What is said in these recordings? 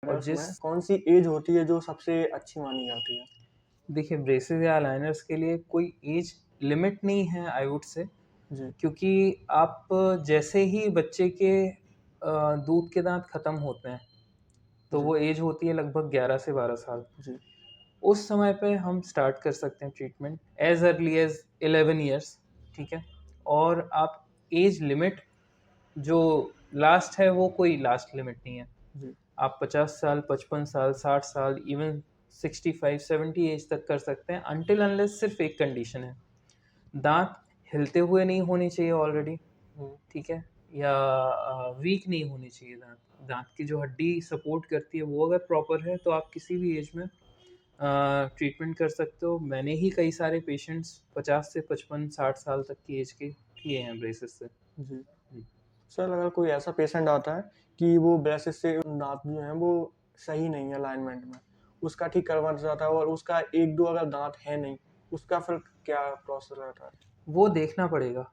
और अलाइनर्स जिस में कौन-सी एज होती है जो सबसे अच्छी मानी जाती है? देखिए ब्रेसेस या अलाइनर्स के लिए कोई एज लिमिट नहीं है आई वुड से, जी, क्योंकि आप जैसे ही बच्चे के दूध के दाँत खत्म होते हैं, तो जी, वो एज होती है लगभग 11 से 12 साल। जी, उस समय पे हम स्टार्ट कर सकते हैं treatment as early as 11 years, ठीक है? और आप एज लिमिट जो लास्ट है वो कोई लास्ट लिमिट नहीं है। जी, आप 50 साल, 55 साल, 60 साल, इवन 65-70 एज तक कर सकते हैं अनटिल अनलेस सिर्फ़ एक कंडीशन है, दाँत हिलते हुए नहीं होने चाहिए ऑलरेडी, हुँ, ठीक है? या वीक नहीं होने चाहिए दाँत। दाँत की जो हड्डी सपोर्ट करती है वो अगर प्रॉपर है तो आप किसी भी एज में ट्रीटमेंट कर सकते हो। मैंने ही कई सारे पेशेंट्स 50 से 55-60 साल तक की एज के किए हैं ब्रेसेस से। जी। जी। सर अगर कोई ऐसा पेशेंट आता है कि वो ब्रेसेस से दाँत जो हैं वो सही नहीं है अलाइनमेंट में, उसका ठीक करवाना चाहता है और उसका 1-2 अगर दाँत है नहीं, उसका फिर क्या प्रोसेस रहता है? वो देखना पड़ेगा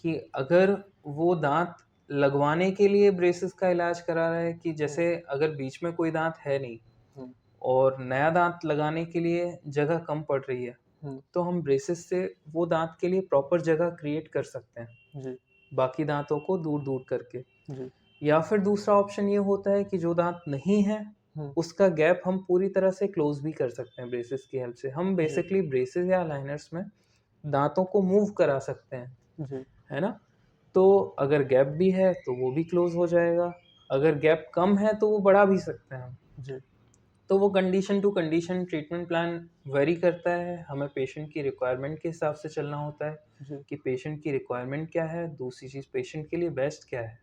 कि अगर वो दाँत लगवाने के लिए ब्रेसेस का इलाज करा रहा है कि हुँ, जैसे अगर बीच में कोई दाँत है नहीं हुँ, और नया दाँत लगाने के लिए जगह कम पड़ रही है, हुँ, तो हम ब्रेसेस से वो दाँत के लिए प्रॉपर जगह क्रिएट कर सकते हैं, जी, बाकी दाँतों को दूर-दूर करके। जी, या फिर दूसरा ऑप्शन ये होता है कि जो दाँत नहीं है, हुँ, उसका गैप हम पूरी तरह से क्लोज़ भी कर सकते हैं ब्रेसेस की हेल्प से। हम जी, बेसिकली ब्रेसेस या अलाइनर्स में दाँतों को मूव करा सकते हैं, जी, है ना? तो अगर गैप भी है, तो वो भी क्लोज़ हो जाएगा। अगर गैप कम है, तो वो बढ़ा भी सकते हैं हम। जी, तो वो condition to condition treatment plan vary करता है। हमें पेशेंट की रिक्वायरमेंट के हिसाब से चलना होता है जी, कि पेशेंट की रिक्वायरमेंट क्या है, दूसरी चीज़ पेशेंट के लिए बेस्ट क्या है,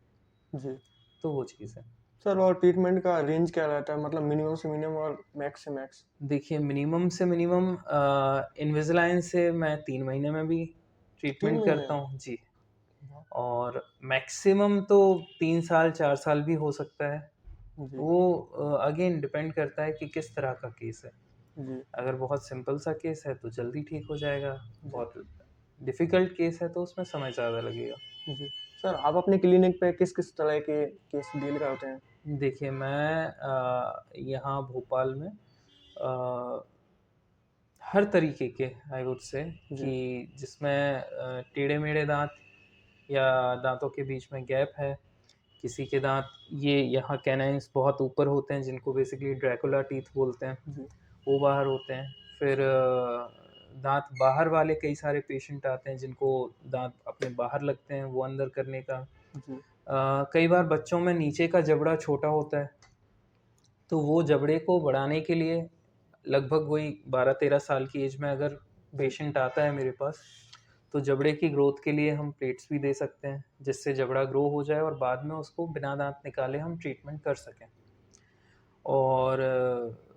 जी। तो वो चीज़ है। सर और ट्रीटमेंट का रेंज क्या रहता है? मतलब मिनिमम से मिनिमम और मैक्स से मैक्स? देखिए मिनिमम से मिनिमम इन्विसालाइन से मैं 3 महीने में भी 3 ट्रीटमेंट महीने करता में? हूँ। जी। वाह! और मैक्सिमम तो 3 साल, 4 साल भी हो सकता है। जी, वो अगेन डिपेंड करता है कि किस तरह का केस है। जी, अगर बहुत सिंपल सा केस है तो जल्दी ठीक हो जाएगा, जी, बहुत डिफ़िकल्ट केस है तो उसमें समय ज़्यादा लगेगा। जी। सर आप अपने क्लिनिक पे किस-किस तरह के केस डील करते हैं? देखिए मैं यहाँ भोपाल में हर तरीके के आई वुड से कि जी, जिसमें टेढ़े-मेढ़े दाँत या दाँतों के बीच में गैप है, किसी के दाँत ये यहाँ कैनाइन्स बहुत ऊपर होते हैं जिनको बेसिकली ड्रैकुला टीथ बोलते हैं, जी, वो बाहर होते हैं। फिर दाँत बाहर वाले कई सारे पेशेंट आते हैं जिनको दाँत अपने बाहर लगते हैं, वो अंदर करने का। जी, कई बार बच्चों में नीचे का जबड़ा छोटा होता है, तो वो जबड़े को बढ़ाने के लिए लगभग वही 12-13 साल की एज में अगर जी, पेशेंट आता है मेरे पास, तो जबड़े की ग्रोथ के लिए हम प्लेट्स भी दे सकते हैं, जिससे जबड़ा ग्रो हो जाए और बाद में उसको बिना दाँत निकाले हम ट्रीटमेंट कर सकें। और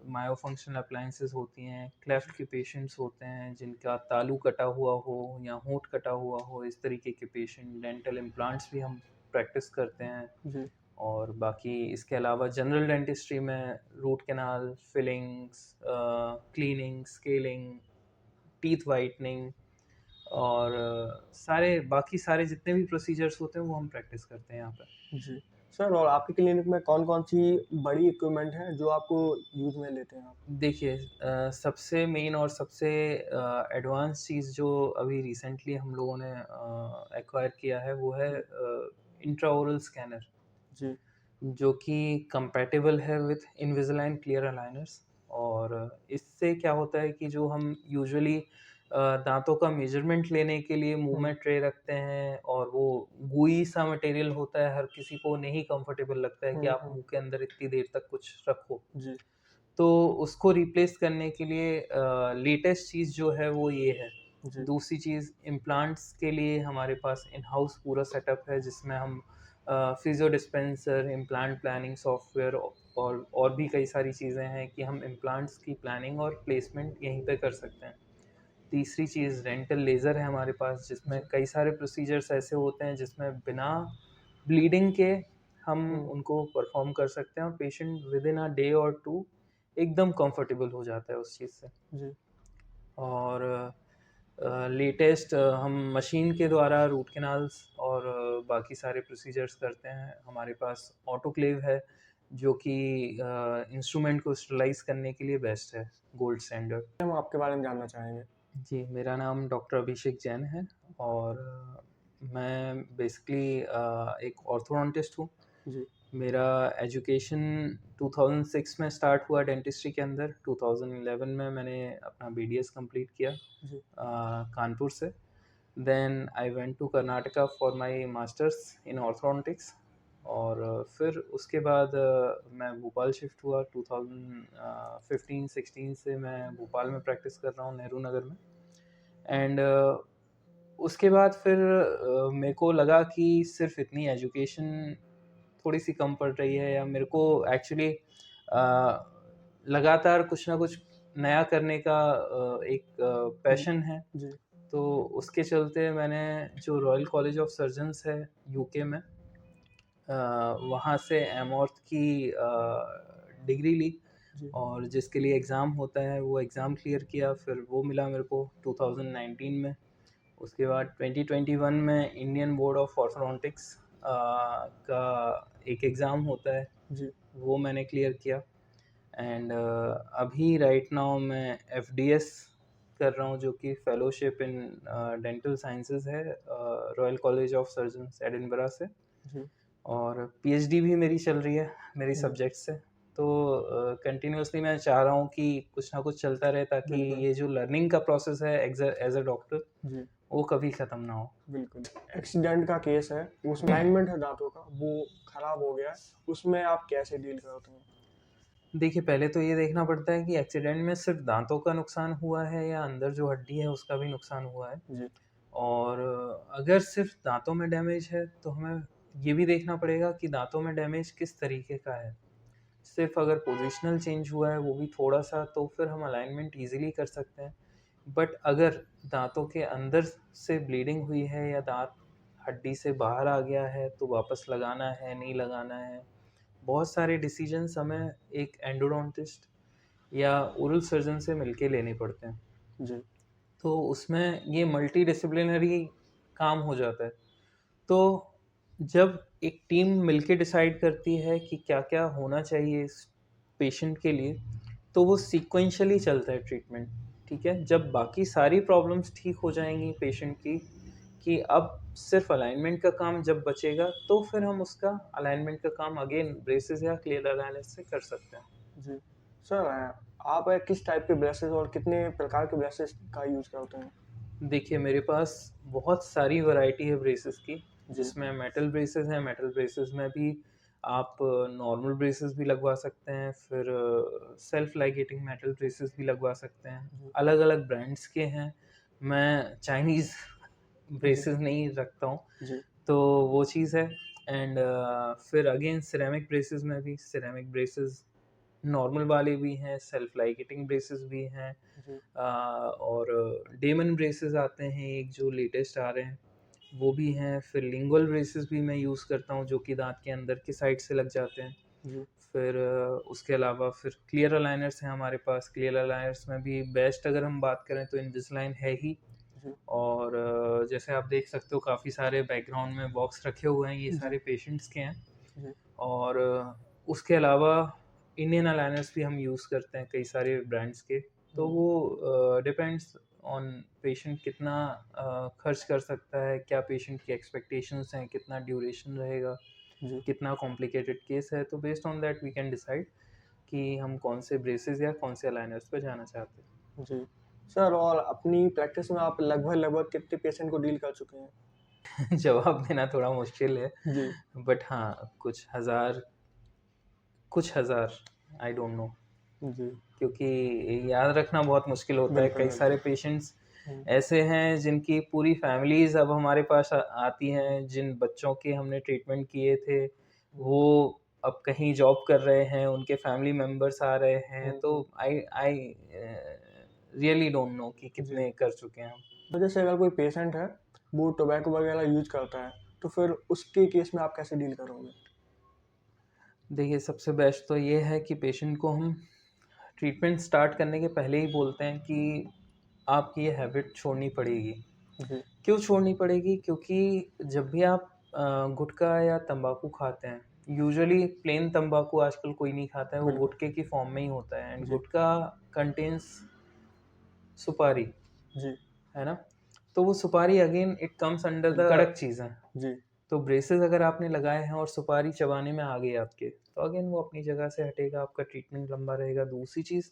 मायोफंक्शनल अप्लायंसेस होती हैं, क्लेफ्ट के पेशेंट्स होते हैं जिनका तालू कटा हुआ हो या होंठ कटा हुआ हो, इस तरीके के पेशेंट, डेंटल इम्प्लांट्स भी हम प्रैक्टिस करते हैं। जी, और बाकी इसके अलावा जनरल डेंटिस्ट्री में root canal, fillings, cleaning, scaling, teeth whitening और सारे बाकी सारे जितने भी प्रोसीजर्स होते हैं वो हम प्रैक्टिस करते हैं यहाँ पे। जी। सर और आपकी क्लिनिक में कौन-कौन सी बड़ी इक्विपमेंट हैं जो आपको यूज़ में लेते हैं आप? देखिए सबसे मेन और सबसे एडवांस चीज़ जो अभी रिसेंटली हम लोगों ने एक्वायर किया है वो है जी, इंट्राओरल स्कैनर, जी, जो कि कंपैटिबल है विथ इनविजिलाइन क्लियर अलाइनर्स। और इससे क्या होता है कि जो हम यूजुअली दाँतों का मेजरमेंट लेने के लिए मुँह हुँ, में ट्रे रखते हैं और वो gooey सा मटेरियल होता है, हर किसी को नहीं कंफर्टेबल लगता है कि हुँ, आप हुँ, मुँह के अंदर इतनी देर तक कुछ रखो। जी, तो उसको रिप्लेस करने के लिए लेटेस्ट चीज़ जो है वो ये है। जी, दूसरी चीज़ इम्प्लांट्स के लिए हमारे पास इन हाउस पूरा सेटअप है जिसमें हम physio dispenser, implant planning software और भी कई सारी चीज़ें हैं कि हम इम्प्लांट्स की प्लानिंग और प्लेसमेंट यहीं पे कर सकते हैं। तीसरी चीज़ डेंटल लेज़र है हमारे पास जिसमें जी, कई सारे प्रोसीजर्स ऐसे होते हैं जिसमें बिना ब्लीडिंग के हम हुँ, उनको परफ़ॉर्म कर सकते हैं और पेशेंट विदिन अ डे और 2 एकदम कंफर्टेबल हो जाता है उस चीज़ से। जी, और लेटेस्ट हम मशीन के द्वारा रूट कैनाल्स और बाकी सारे प्रोसीजर्स करते हैं। हमारे पास ऑटोक्लेव है जो कि इंस्ट्रूमेंट को स्टरलाइज़ करने के लिए बेस्ट है, गोल्ड स्टैंडर्ड। हम आपके बारे में जानना चाहेंगे। जी, मेरा नाम डॉक्टर अभिषेक जैन है और मैं बेसिकली एक ऑर्थोडोंटिस्ट हूँ। जी, मेरा एजुकेशन 2006 में स्टार्ट हुआ डेंटिस्ट्री के अंदर। 2011 में मैंने अपना बीडीएस कंप्लीट किया जी, कानपुर से। Then I went to Karnataka for my masters in orthodontics और फिर उसके बाद मैं भोपाल शिफ्ट हुआ 2015-16 से मैं भोपाल में प्रैक्टिस कर रहा हूँ नेहरू नगर में। एंड उसके बाद फिर मेरे को लगा कि सिर्फ इतनी एजुकेशन थोड़ी-सी कम पड़ रही है या मेरे को एक्चुअली लगातार कुछ ना कुछ नया करने का एक जी, पैशन है। जी, तो उसके चलते मैंने जो रॉयल कॉलेज ऑफ सर्जन्स है यूके में वहाँ से एमॉर्थ की डिग्री ली जी, और जिसके लिए एग्ज़ाम होता है वो एग्ज़ाम क्लियर किया, फिर वो मिला मेरे को 2019 में। उसके बाद 2021 में इंडियन बोर्ड ऑफ ऑर्थोडोंटिक्स का एक एग्ज़ाम होता है, जी, वो मैंने क्लियर किया। एंड अभी राइट नाउ मैं एफडीएस कर रहा हूँ जो कि फेलोशिप इन डेंटल साइंसेज है royal college of surgeons Edinburgh से। जी, और पीएचडी भी मेरी चल रही है मेरी जी, सब्जेक्ट से। तो कंटिन्यूअसली मैं चाह रहा हूँ कि कुछ ना कुछ चलता रहे ताकि बिल्कुल, ये जो लर्निंग का प्रोसेस है एज अ डॉक्टर जी, वो कभी ख़त्म ना हो। बिल्कुल। एक्सीडेंट का केस है, उसमें अलाइनमेंट है दाँतों का, वो खराब हो गया है, उसमें आप कैसे डील करते हैं? देखिए, पहले तो ये देखना पड़ता है कि एक्सीडेंट में सिर्फ़ दाँतों का नुकसान हुआ है या अंदर जो हड्डी है उसका भी नुकसान हुआ है। जी, और अगर सिर्फ़ दाँतों में डैमेज है तो हमें ये भी देखना पड़ेगा कि दाँतों में डैमेज किस तरीके का है। सिर्फ़ अगर पोज़ीशनल चेंज हुआ है वो भी थोड़ा-सा तो फिर हम अलाइनमेंट ईज़िली कर सकते हैं। बट अगर दाँतों के अंदर से ब्लीडिंग हुई है या दाँत हड्डी से बाहर आ गया है तो वापस लगाना है, नहीं लगाना है। बहुत सारे डिसीजंस हमें एक एंडोडोंटिस्ट या ओरल सर्जन से मिलके लेने पड़ते हैं। जी, तो उसमें ये मल्टी डिसिप्लिनरी काम हो जाता है। तो जब एक टीम मिलके डिसाइड करती है कि क्या-क्या होना चाहिए इस पेशेंट के लिए, तो वो सीक्वेंशियली चलता है ट्रीटमेंट, ठीक है? जब बाकी सारी प्रॉब्लम्स ठीक हो जाएँगी पेशेंट की, कि अब सिर्फ़ अलाइनमेंट का काम जब बचेगा, तो फिर हम उसका अलाइनमेंट का काम अगेन ब्रेसेस या क्लियर अलाइनर्स से कर सकते हैं। जी। सर आप किस टाइप के ब्रशेज़ और कितने प्रकार के ब्रशेज़ का यूज़ करते हैं? देखिए, मेरे पास बहुत सारी वैरायटी है ब्रेसेस की, जी, जिसमें मेटल ब्रेसेस हैं, मेटल ब्रेसेस में भी आप नॉर्मल ब्रेसेस भी लगवा सकते हैं, फिर सेल्फ लाइगेटिंग मेटल ब्रेसेस भी लगवा सकते हैं। जी, अलग-अलग ब्रांड्स के हैं। मैं चाइनीज़ जी, ब्रेसेस नहीं रखता हूँ, जी, तो वो चीज़ है। एंड फिर अगेन सिरेमिक ब्रेसेस में भी सिरेमिक ब्रेसेस नॉर्मल वाले भी हैं, सेल्फ लाइगेटिंग ब्रेसेस भी हैं। जी, और डेमन ब्रेसेस आते हैं एक जो लेटेस्ट आ रहे हैं, वो भी हैं। फिर लिंगुअल ब्रेसेस भी मैं यूज़ करता हूँ जो कि दाँत के अंदर की साइड से लग जाते हैं। जी, फिर उसके अलावा फिर क्लियर अलाइनर्स हैं हमारे पास। क्लियर अलाइनर्स में भी बेस्ट अगर हम बात करें तो इनविसालाइन है ही। जी, और जैसे आप देख सकते हो काफ़ी सारे बैकग्राउंड में बॉक्स रखे हुए हैं, ये जी, सारे पेशेंट्स के हैं। जी, और उसके अलावा इंडियन अलाइनर्स भी हम यूज़ करते हैं कई सारे ब्रांड्स के। तो जी, वो डिपेंड्स ऑन पेशेंट कितना खर्च कर सकता है, क्या पेशेंट की एक्सपेक्टेशंस हैं, कितना ड्यूरेशन रहेगा, जी, कितना कॉम्प्लिकेटेड केस है। तो based on that we can decide कि हम कौन से ब्रेसेस या कौन से अलाइनर्स पे जाना चाहते जी। सर और अपनी प्रैक्टिस में आप लगभग-लगभग कितने पेशेंट को डील कर चुके हैं? हैं। जवाब देना थोड़ा मुश्किल है, जी, बट हाँ, कुछ हज़ार, आई डोंट नो। जी, क्योंकि याद रखना बहुत मुश्किल होता है। बिल्कुल, कई सारे बिल्कुल। पेशेंट्स हुँ, ऐसे हैं जिनकी पूरी फैमिलीज़ अब हमारे पास आती हैं, जिन बच्चों के हमने ट्रीटमेंट किए थे, हुँ, वो अब कहीं जॉब कर रहे हैं, उनके फैमिली मेंबर्स आ रहे हैं। हुँ, तो हुँ, आई आई रियली डोंट नो कि जी। कितने कर चुके हैं हम। तो जैसे अगर कोई पेशेंट है, वो टोबैको वगैरह यूज़ करता है, तो फिर उसके केस में आप कैसे डील करोगे? देखिए, सबसे बेस्ट तो ये है कि पेशेंट को हम ट्रीटमेंट स्टार्ट करने के पहले ही बोलते हैं कि आपकी ये हैबिट छोड़नी पड़ेगी। जी, क्यों छोड़नी पड़ेगी? क्योंकि जब भी आप गुटखा या तम्बाकू खाते हैं, यूजुअली प्लेन तंबाकू आजकल कोई नहीं खाता है, वो बिल्कुल। गुटखे की फॉर्म में ही होता है, एंड जी। गुटखा कंटेन्स सुपारी, जी। है ना? तो वो सुपारी again it comes under the कड़क चीज़ें। जी। तो ब्रेसेस अगर आपने लगाए हैं और सुपारी चबाने में आ गई आपके, तो अगेन वो अपनी जगह से हटेगा, आपका ट्रीटमेंट लंबा रहेगा। दूसरी चीज़,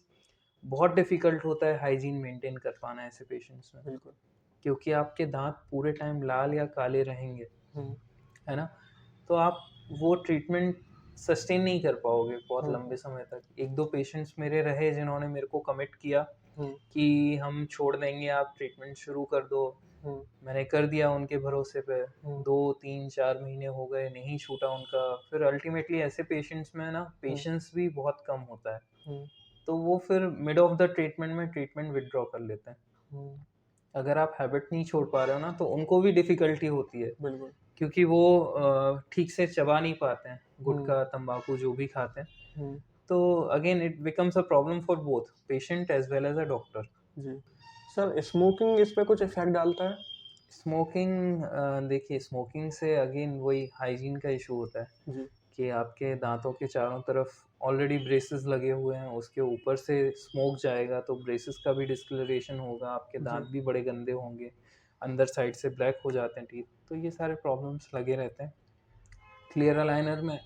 बहुत डिफ़िकल्ट होता है हाइजीन मेंटेन कर पाना ऐसे पेशेंट्स में, बिल्कुल। क्योंकि आपके दाँत पूरे टाइम लाल या काले रहेंगे, हुँ। है ना? तो आप वो ट्रीटमेंट सस्टेन नहीं कर पाओगे बहुत हुँ। लंबे समय तक। 1-2 पेशेंट्स मेरे रहे जिन्होंने मेरे को कमिट किया हुँ। कि हम छोड़ देंगे, आप ट्रीटमेंट शुरू कर दो। हुँ। मैंने कर दिया उनके भरोसे पे। हुँ। 2, 3, 4 महीने हो गए, नहीं छूटा उनका। फिर अल्टीमेटली ऐसे पेशेंट्स में ना हुँ। पेशेंस भी बहुत कम होता है। हुँ। तो वो फिर मिड ऑफ द ट्रीटमेंट में ट्रीटमेंट विथड्रॉ कर लेते हैं। हुँ। अगर आप हैबिट नहीं छोड़ पा रहे हो ना, तो उनको भी डिफ़िकल्टी होती है, बिल्कुल। क्योंकि वो ठीक से चबा नहीं पाते हैं, हुँ। गुटखा, तम्बाकू जो भी खाते हैं। हुँ। तो again it becomes a problem for both patient as well as a doctor. जी। सर स्मोकिंग इस पे कुछ इफ़ेक्ट डालता है? स्मोकिंग देखिए, स्मोकिंग से अगेन वही हाइजीन का इशू होता है जी। कि आपके दाँतों के चारों तरफ ऑलरेडी ब्रेसेस लगे हुए हैं, उसके ऊपर से स्मोक जाएगा तो ब्रेसेस का भी डिस्कलरेशन होगा, आपके जी। दाँत भी बड़े गंदे होंगे, अंदर साइड से ब्लैक हो जाते हैं टीथ, तो ये सारे प्रॉब्लम्स लगे रहते हैं। क्लियर अलाइनर में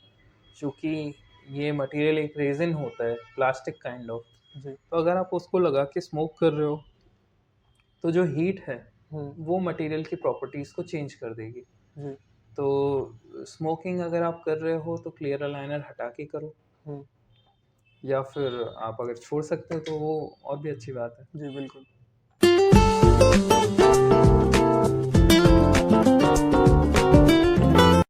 चूँकि ये मटेरियल एक रेज़िन होता है, प्लास्टिक काइंड ऑफ, जी। तो अगर आप उसको लगा के स्मोक कर रहे हो, तो जो हीट है, हुँ। वो मटेरियल की प्रॉपर्टीज़ को चेंज कर देगी। जी। तो स्मोकिंग अगर आप कर रहे हो तो क्लियर अलाइनर हटा के करो, हुँ। या फिर आप अगर छोड़ सकते हो तो वो और भी अच्छी बात है। जी, बिल्कुल।